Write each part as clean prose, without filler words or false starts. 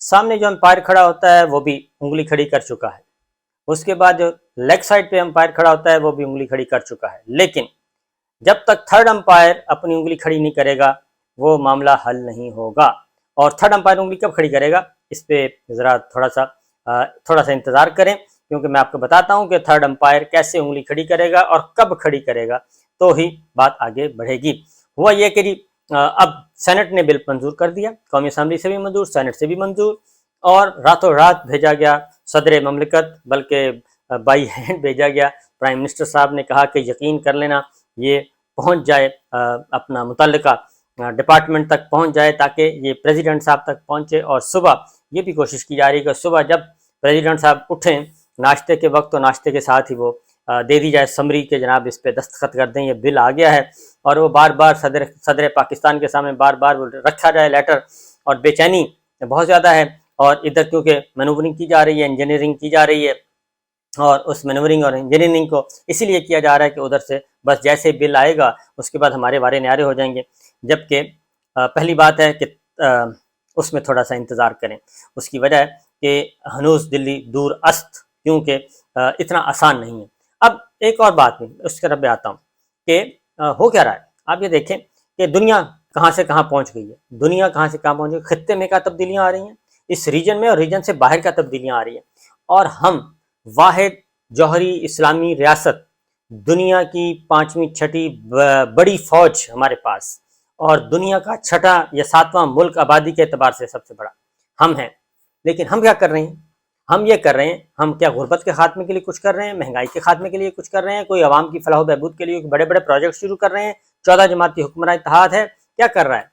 سامنے جو امپائر کھڑا ہوتا ہے وہ بھی انگلی کھڑی کر چکا ہے، اس کے بعد جو لیگ سائڈ پہ امپائر کھڑا ہوتا ہے وہ بھی انگلی کھڑی کر چکا ہے، لیکن جب تک تھرڈ امپائر اپنی انگلی کھڑی نہیں کرے گا وہ معاملہ حل نہیں ہوگا۔ اور تھرڈ امپائر انگلی کب کھڑی کرے گا اس پہ ذرا تھوڑا سا انتظار کریں، کیونکہ میں آپ کو بتاتا ہوں کہ تھرڈ امپائر کیسے انگلی کھڑی کرے گا اور کب کھڑی کرے گا، تو ہی بات آگے بڑھے گی۔ ہوا یہ کہ اب سینٹ نے بل منظور کر دیا، قومی اسمبلی سے بھی منظور، سینٹ سے بھی منظور، اور راتوں رات بھیجا گیا صدر مملکت، بلکہ بائی ہینڈ بھیجا گیا۔ پرائم منسٹر صاحب نے کہا کہ یقین کر لینا یہ پہنچ جائے اپنا متعلقہ ڈپارٹمنٹ تک پہنچ جائے تاکہ یہ پریزیڈنٹ صاحب تک پہنچے، اور صبح یہ بھی کوشش کی جا رہی ہے کہ صبح جب پریزیڈنٹ صاحب اٹھیں ناشتے کے وقت تو ناشتے کے ساتھ ہی وہ دے دی جائے سمری کہ جناب اس پہ دستخط کر دیں، یہ بل آ گیا ہے، اور وہ بار بار صدر پاکستان کے سامنے بار بار رکھا جائے لیٹر، اور بے چینی بہت زیادہ ہے، اور ادھر کیونکہ مینورنگ کی جا رہی ہے، انجینئرنگ کی جا رہی ہے، اور اس مینورنگ اور انجینئرنگ کو اسی لیے کیا جا رہا ہے کہ ادھر سے بس جیسے بل آئے گا اس کے بعد ہمارے وارے نیارے ہو جائیں گے، جبکہ پہلی بات ہے کہ اس میں تھوڑا سا انتظار کریں۔ اس کی وجہ ہے کہ ہنوز دلی دور است، کیونکہ اتنا آسان نہیں ہے۔ اب ایک اور بات نہیں، اس طرف بھی آتا ہوں کہ ہو کیا رہا ہے۔ آپ یہ دیکھیں کہ دنیا کہاں سے کہاں پہنچ گئی ہے، دنیا کہاں سے کہاں پہنچ گئی، خطے میں کیا تبدیلیاں آ رہی ہیں، اس ریجن میں اور ریجن سے باہر کا تبدیلیاں آ رہی ہیں، اور ہم واحد جوہری اسلامی ریاست، دنیا کی 5ویں 6ٹھی بڑی فوج ہمارے پاس، اور دنیا کا 6واں یا 7واں ملک آبادی کے اعتبار سے سب سے بڑا ہم ہیں، لیکن ہم کیا کر رہے ہیں؟ ہم یہ کر رہے ہیں، ہم کیا غربت کے خاتمے کے لیے کچھ کر رہے ہیں، مہنگائی کے خاتمے کے لیے کچھ کر رہے ہیں، کوئی عوام کی فلاح و بہبود کے لیے بڑے بڑے پروجیکٹ شروع کر رہے ہیں، 14 جماعتی حکمراں اتحاد ہے، کیا کر رہا ہے؟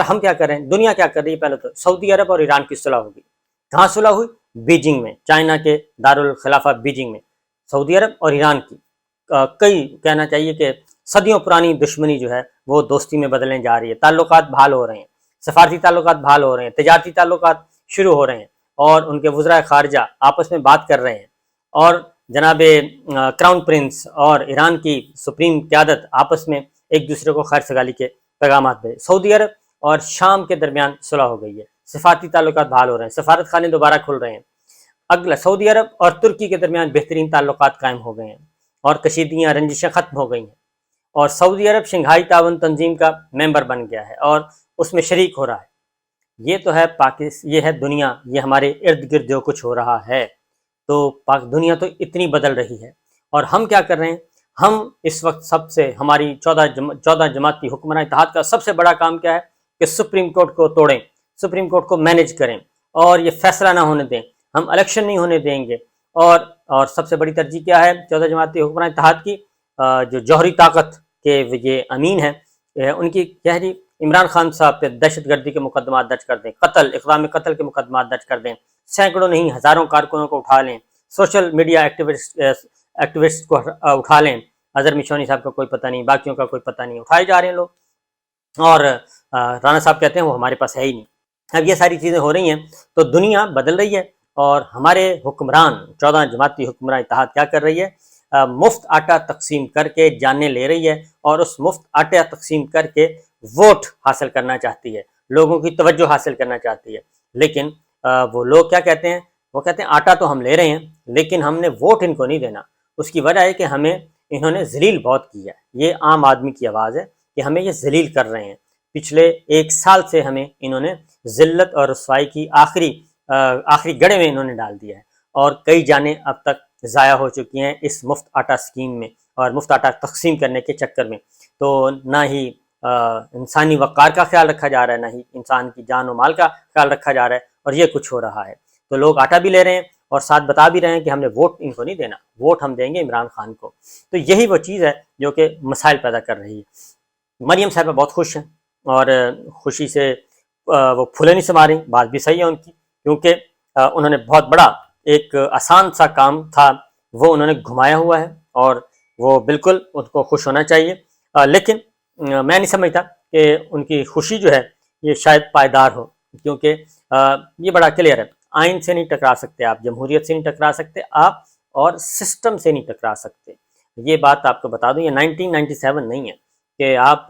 ہم کیا کر رہے ہیں؟ دنیا کیا کر رہی ہے؟ پہلے تو سعودی عرب اور ایران کی صلح ہوگی، کہاں صلح ہوئی؟ بیجنگ میں، چائنا کے دارالخلافہ بیجنگ میں، سعودی عرب اور ایران کی کئی کہنا چاہیے کہ صدیوں پرانی دشمنی جو ہے وہ دوستی میں بدلنے جا رہی ہے، تعلقات بحال ہو رہے ہیں، سفارتی تعلقات بحال ہو رہے ہیں، تجارتی تعلقات شروع ہو رہے ہیں، اور ان کے وزراء خارجہ آپس میں بات کر رہے ہیں، اور جناب کراؤن پرنس اور ایران کی سپریم قیادت آپس میں ایک دوسرے کو خیر سگالی کے پیغامات بھیج، سعودی عرب اور شام کے درمیان صلح ہو گئی ہے، سفارتی تعلقات بحال ہو رہے ہیں، سفارت خانے دوبارہ کھل رہے ہیں، اگلا سعودی عرب اور ترکی کے درمیان بہترین تعلقات قائم ہو گئے ہیں، اور کشیدگیاں رنجشیں ختم ہو گئی ہیں، اور سعودی عرب شنگھائی تعاون تنظیم کا ممبر بن گیا ہے اور اس میں شریک ہو رہا ہے۔ یہ تو ہے یہ ہے دنیا، یہ ہمارے ارد گرد جو کچھ ہو رہا ہے، تو دنیا تو اتنی بدل رہی ہے، اور ہم کیا کر رہے ہیں؟ ہم اس وقت سب سے ہماری 14 جماعتی حکمراں اتحاد کا سب سے بڑا کام کیا ہے کہ سپریم کورٹ کو توڑیں، سپریم کورٹ کو مینیج کریں، اور یہ فیصلہ نہ ہونے دیں، ہم الیکشن نہیں ہونے دیں گے، اور سب سے بڑی ترجیح کیا ہے 14 جماعتی حکمراں اتحاد کی؟ جو جوہری طاقت کے یہ امین ہیں، ان کی کیا ہے جی، عمران خان صاحب پہ دہشت گردی کے مقدمات درج کر دیں، اقدام قتل کے مقدمات درج کر دیں، سینکڑوں نہیں ہزاروں کارکنوں کو اٹھا لیں، سوشل میڈیا ایکٹیوسٹ کو اٹھا لیں، اظہر مشونی صاحب کا کوئی پتہ نہیں، باقیوں کا کوئی پتہ نہیں، اٹھائے جا رہے ہیں لوگ، اور رانا صاحب کہتے ہیں وہ ہمارے پاس ہے ہی نہیں۔ اب یہ ساری چیزیں ہو رہی ہیں تو دنیا بدل رہی ہے، اور ہمارے حکمران 14 جماعتی حکمراں اتحاد کیا کر رہی ہے؟ مفت آٹا تقسیم کر کے جانیں لے رہی ہے، اور اس مفت آٹا تقسیم کر کے ووٹ حاصل کرنا چاہتی ہے، لوگوں کی توجہ حاصل کرنا چاہتی ہے، لیکن وہ لوگ کیا کہتے ہیں؟ وہ کہتے ہیں آٹا تو ہم لے رہے ہیں لیکن ہم نے ووٹ ان کو نہیں دینا۔ اس کی وجہ ہے کہ ہمیں انہوں نے ذلیل بہت کیا ہے، یہ عام آدمی کی آواز ہے کہ ہمیں یہ ذلیل کر رہے ہیں، پچھلے 1 سال سے ہمیں انہوں نے ذلت اور رسوائی کی آخری گڑھے میں انہوں نے ڈال دیا ہے، اور کئی جانیں اب تک ضائع ہو چکی ہیں اس مفت آٹا سکیم میں اور مفت آٹا تقسیم کرنے کے چکر میں۔ تو نہ ہی انسانی وقار کا خیال رکھا جا رہا ہے، نہ ہی انسان کی جان و مال کا خیال رکھا جا رہا ہے، اور یہ کچھ ہو رہا ہے۔ تو لوگ آٹا بھی لے رہے ہیں اور ساتھ بتا بھی رہے ہیں کہ ہم نے ووٹ ان کو نہیں دینا، ووٹ ہم دیں گے عمران خان کو۔ تو یہی وہ چیز ہے جو کہ مسائل پیدا کر رہی ہے۔ مریم صاحبہ بہت خوش ہیں، اور خوشی سے وہ پھولے نہیں سما رہی، بات بھی صحیح ہے ان کی، کیونکہ انہوں نے بہت بڑا ایک آسان سا کام تھا وہ انہوں نے گھمایا ہوا ہے، اور وہ بالکل ان کو خوش ہونا چاہیے، لیکن میں نہیں سمجھتا کہ ان کی خوشی جو ہے یہ شاید پائیدار ہو، کیونکہ یہ بڑا کلیئر ہے، آئین سے نہیں ٹکرا سکتے آپ، جمہوریت سے نہیں ٹکرا سکتے آپ، اور سسٹم سے نہیں ٹکرا سکتے۔ یہ بات آپ کو بتا دوں، یہ 1997 نہیں ہے کہ آپ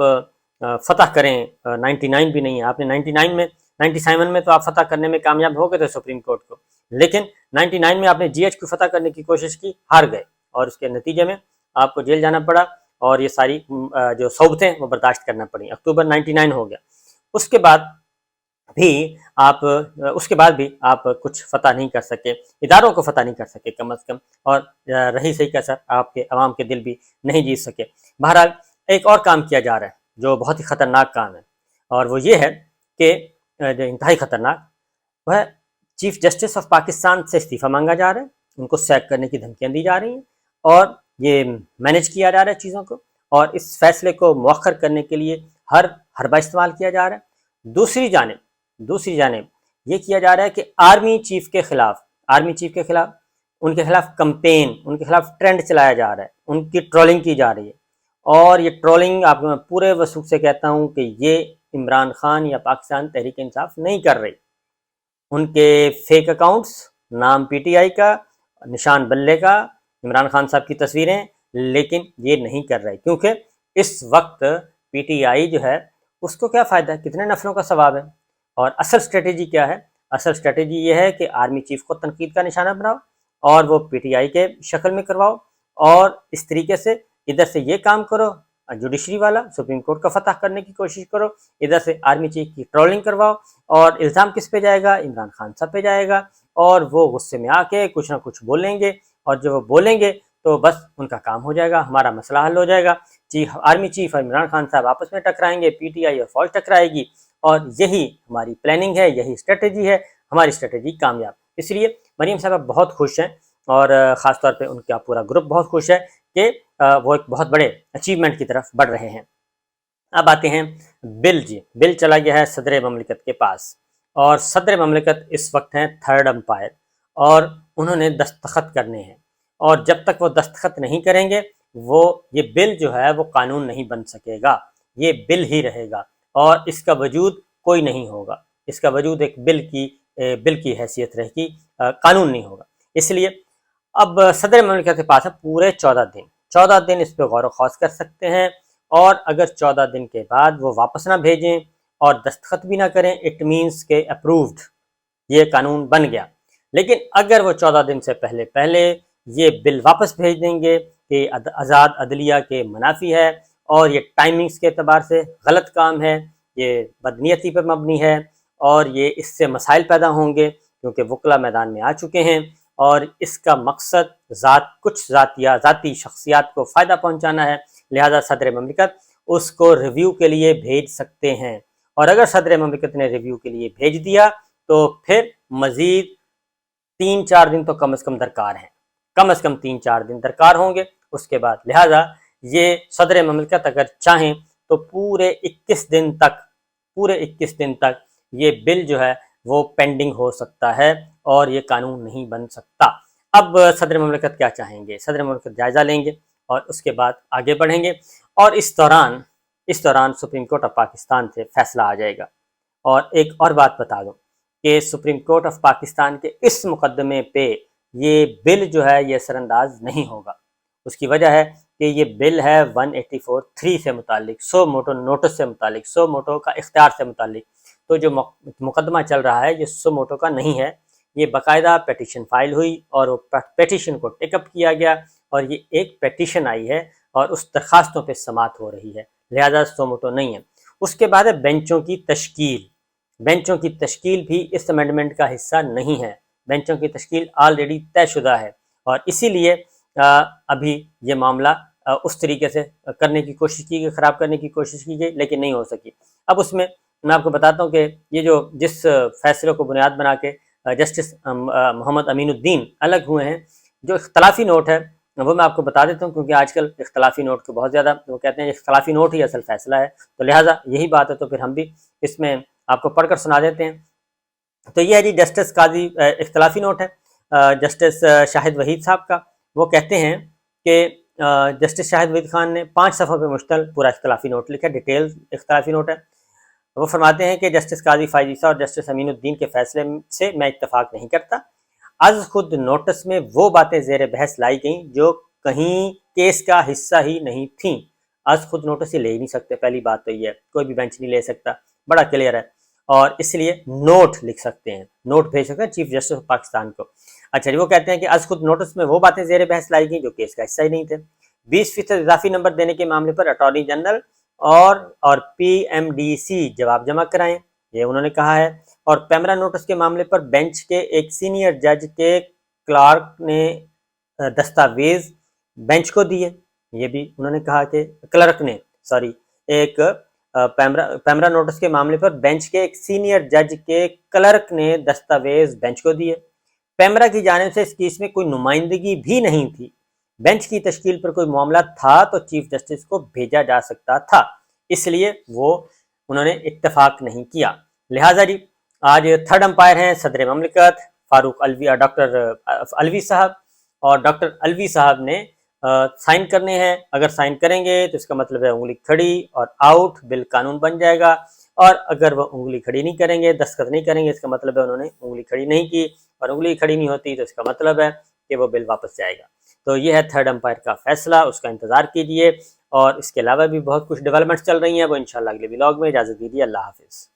فتح کریں، 99 بھی نہیں ہے، آپ نے 99 میں 97 میں تو آپ فتح کرنے میں کامیاب ہو گئے تھے سپریم کورٹ کو، لیکن 99 میں آپ نے جی ایچ کو فتح کرنے کی کوشش کی، ہار گئے، اور اس کے نتیجے میں آپ کو جیل جانا پڑا اور یہ ساری جو صعوبتیں وہ برداشت کرنا پڑیں۔ اکتوبر 99 ہو گیا، اس کے بعد بھی آپ کچھ فتح نہیں کر سکے، اداروں کو فتح نہیں کر سکے کم از کم، اور رہی صحیح کیسا آپ کے عوام کے دل بھی نہیں جیت سکے۔ بہرحال ایک اور کام کیا جا رہا ہے جو بہت ہی خطرناک کام ہے، اور وہ یہ ہے کہ جو انتہائی خطرناک، وہ ہے چیف جسٹس آف پاکستان سے استعفیٰ مانگا جا رہا ہے، ان کو سیک کرنے کی دھمکیاں دی جا رہی ہیں، اور یہ مینیج کیا جا رہا ہے چیزوں کو، اور اس فیصلے کو مؤخر کرنے کے لیے ہر حربہ استعمال کیا جا رہا ہے۔ دوسری جانب یہ کیا جا رہا ہے کہ آرمی چیف کے خلاف ان کے خلاف کمپین، ان کے خلاف ٹرینڈ چلایا جا رہا ہے، ان کی ٹرولنگ کی جا رہی ہے، اور یہ ٹرولنگ آپ کو میں پورے وثوق سے کہتا ہوں کہ یہ عمران خان یا پاکستان تحریک انصاف نہیں کر رہی۔ ان کے فیک اکاؤنٹس، نام پی ٹی آئی کا، نشان بلے کا، عمران خان صاحب کی تصویریں، لیکن یہ نہیں کر رہے، کیونکہ اس وقت پی ٹی آئی جو ہے اس کو کیا فائدہ ہے، کتنے نفروں کا ثواب ہے، اور اصل اسٹریٹجی کیا ہے؟ اصل اسٹریٹجی یہ ہے کہ آرمی چیف کو تنقید کا نشانہ بناؤ، اور وہ پی ٹی آئی کے شکل میں کرواؤ، اور اس طریقے سے ادھر سے یہ کام کرو جوڈیشری والا، سپریم کورٹ کا فتح کرنے کی کوشش کرو، ادھر سے آرمی چیف کی ٹرولنگ کرواؤ، اور الزام کس پہ جائے گا؟ عمران خان صاحب پہ جائے گا، اور وہ غصے میں آ کے کچھ نہ کچھ بولیں گے، اور جب وہ بولیں گے تو بس ان کا کام ہو جائے گا، ہمارا مسئلہ حل ہو جائے گا، آرمی چیف اور عمران خان صاحب آپس میں ٹکرائیں گے، پی ٹی آئی اور فوج ٹکرائے گی، اور یہی ہماری پلاننگ ہے، یہی اسٹریٹجی ہے، ہماری اسٹریٹجی کامیاب۔ اس لیے مریم صاحبہ بہت خوش ہیں، اور خاص طور پہ ان کا پورا گروپ بہت خوش ہے کہ وہ ایک بہت بڑے اچیومنٹ کی طرف بڑھ رہے ہیں۔ اب آتے ہیں بل چلا گیا ہے صدر مملکت کے پاس، اور صدر مملکت اس وقت ہیں تھرڈ امپائر، اور انہوں نے دستخط کرنے ہیں، اور جب تک وہ دستخط نہیں کریں گے یہ بل جو ہے وہ قانون نہیں بن سکے گا، یہ بل ہی رہے گا، اور اس کا وجود کوئی نہیں ہوگا، اس کا وجود ایک بل کی حیثیت رہے گی، قانون نہیں ہوگا۔ اس لیے اب صدر مملکت کے پاس ہے پورے 14 دن اس پہ غور و خوض کر سکتے ہیں، اور اگر 14 دن کے بعد وہ واپس نہ بھیجیں اور دستخط بھی نہ کریں، اٹ مینس کہ اپرووڈ، یہ قانون بن گیا۔ لیکن اگر وہ 14 دن سے پہلے یہ بل واپس بھیج دیں گے کہ آزاد عدلیہ کے منافی ہے، اور یہ ٹائمنگز کے اعتبار سے غلط کام ہے، یہ بدنیتی پر مبنی ہے، اور یہ اس سے مسائل پیدا ہوں گے کیونکہ وکلا میدان میں آ چکے ہیں، اور اس کا مقصد کچھ ذاتی شخصیات کو فائدہ پہنچانا ہے، لہذا صدر مملکت اس کو ریویو کے لیے بھیج سکتے ہیں، اور اگر صدر مملکت نے ریویو کے لیے بھیج دیا تو پھر مزید 3-4 دن تو کم از کم درکار ہیں، کم از کم 3-4 دن درکار ہوں گے اس کے بعد، لہذا یہ صدر مملکت اگر چاہیں تو پورے 21 دن تک یہ بل جو ہے وہ پینڈنگ ہو سکتا ہے، اور یہ قانون نہیں بن سکتا۔ اب صدر مملکت کیا چاہیں گے؟ صدر مملکت جائزہ لیں گے اور اس کے بعد آگے بڑھیں گے، اور اس دوران سپریم کورٹ آف پاکستان سے فیصلہ آ جائے گا۔ اور ایک اور بات بتا دوں کہ سپریم کورٹ آف پاکستان کے اس مقدمے پہ یہ بل جو ہے یہ اثر انداز نہیں ہوگا، اس کی وجہ ہے کہ یہ بل ہے 184(3) سے متعلق، سو موٹو نوٹس سے متعلق، سو موٹو کا اختیار سے متعلق، تو جو مقدمہ چل رہا ہے یہ سو موٹو کا نہیں ہے، یہ باقاعدہ پیٹیشن فائل ہوئی، اور وہ پیٹیشن کو ٹیک اپ کیا گیا، اور یہ ایک پیٹیشن آئی ہے، اور اس درخواستوں پہ سماعت ہو رہی ہے، لہذا سو موٹو نہیں ہے۔ اس کے بعد ہے بینچوں کی تشکیل بھی اس امینڈمنٹ کا حصہ نہیں ہے، بینچوں کی تشکیل آلریڈی طے شدہ ہے، اور اسی لیے ابھی یہ معاملہ اس طریقے سے کرنے کی کوشش کی گئی، خراب کرنے کی کوشش کی گئی، لیکن نہیں ہو سکی۔ اب اس میں آپ کو بتاتا ہوں کہ یہ جس فیصلے کو بنیاد بنا کے جسٹس محمد امین الدین الگ ہوئے ہیں، جو اختلافی نوٹ ہے وہ میں آپ کو بتا دیتا ہوں، کیونکہ آج کل اختلافی نوٹ کے بہت زیادہ وہ کہتے ہیں اختلافی نوٹ ہی اصل فیصلہ ہے، تو لہٰذا یہی بات ہے، تو پھر ہم بھی اس میں آپ کو پڑھ کر سنا دیتے ہیں۔ تو یہ ہے جی جسٹس قاضی اختلافی نوٹ ہے جسٹس شاہد وحید صاحب کا، وہ کہتے ہیں کہ جسٹس شاہد وحید خان نے 5 صفحوں پہ مشتمل پورا اختلافی نوٹ لکھا، ڈیٹیل اختلافی نوٹ ہے۔ وہ فرماتے ہیں کہ جسٹس قاضی فائز عیسیٰ اور جسٹس امین الدین کے فیصلے سے میں اتفاق نہیں کرتا، از خود نوٹس میں وہ باتیں زیر بحث لائی گئیں جو کہیں کیس کا حصہ ہی نہیں تھیں۔ از خود نوٹس یہ لے ہی نہیں سکتے، پہلی بات تو یہ ہے، کوئی بھی بینچ نہیں لے سکتا، بڑا کلیئر ہے۔ اور اس لیے نوٹ لکھ سکتے ہیں، نوٹ بھیج سکتے ہیں چیف جسٹس آف پاکستان کو۔ اچھا جی، وہ کہتے ہیں کہ از خود نوٹس میں وہ باتیں زیر بحث لائی گئیں جو کیس کا حصہ ہی نہیں تھے۔ 20% اضافی نمبر دینے کے معاملے پر اٹارنی جنرل اور پی ایم ڈی سی جواب جمع کرائیں، یہ انہوں نے کہا ہے۔ اور پیمرا نوٹس کے معاملے پر بینچ کے ایک سینئر جج کے کلارک نے دستاویز بینچ کو دیے، یہ بھی انہوں نے کہا کہ کلرک نے ایک پیمرا نوٹس کے معاملے پر بینچ کے ایک سینئر جج کے کلرک نے دستاویز بینچ کو دیے۔ پیمرا کی جانب سے اس کیس میں کوئی نمائندگی بھی نہیں تھی، بینچ کی تشکیل پر کوئی معاملہ تھا تو چیف جسٹس کو بھیجا جا سکتا تھا، اس لیے وہ انہوں نے اتفاق نہیں کیا۔ لہٰذا جی آج تھرڈ امپائر ہیں صدر مملکت فاروق الوی، ڈاکٹر الوی صاحب، اور ڈاکٹر الوی صاحب نے سائن کرنے ہیں۔ اگر سائن کریں گے تو اس کا مطلب ہے انگلی کھڑی اور آؤٹ، بل قانون بن جائے گا، اور اگر وہ انگلی کھڑی نہیں کریں گے، دستخط نہیں کریں گے، اس کا مطلب ہے انہوں نے انگلی کھڑی نہیں کی، اور انگلی کھڑی نہیں ہوتی تو اس کا مطلب ہے کہ وہ بل واپس جائے گا۔ تو یہ ہے تھرڈ امپائر کا فیصلہ، اس کا انتظار کیجئے، اور اس کے علاوہ بھی بہت کچھ ڈیولپمنٹس چل رہی ہیں، وہ انشاءاللہ اگلے ولاگ میں۔ اجازت دیجیے، اللہ حافظ۔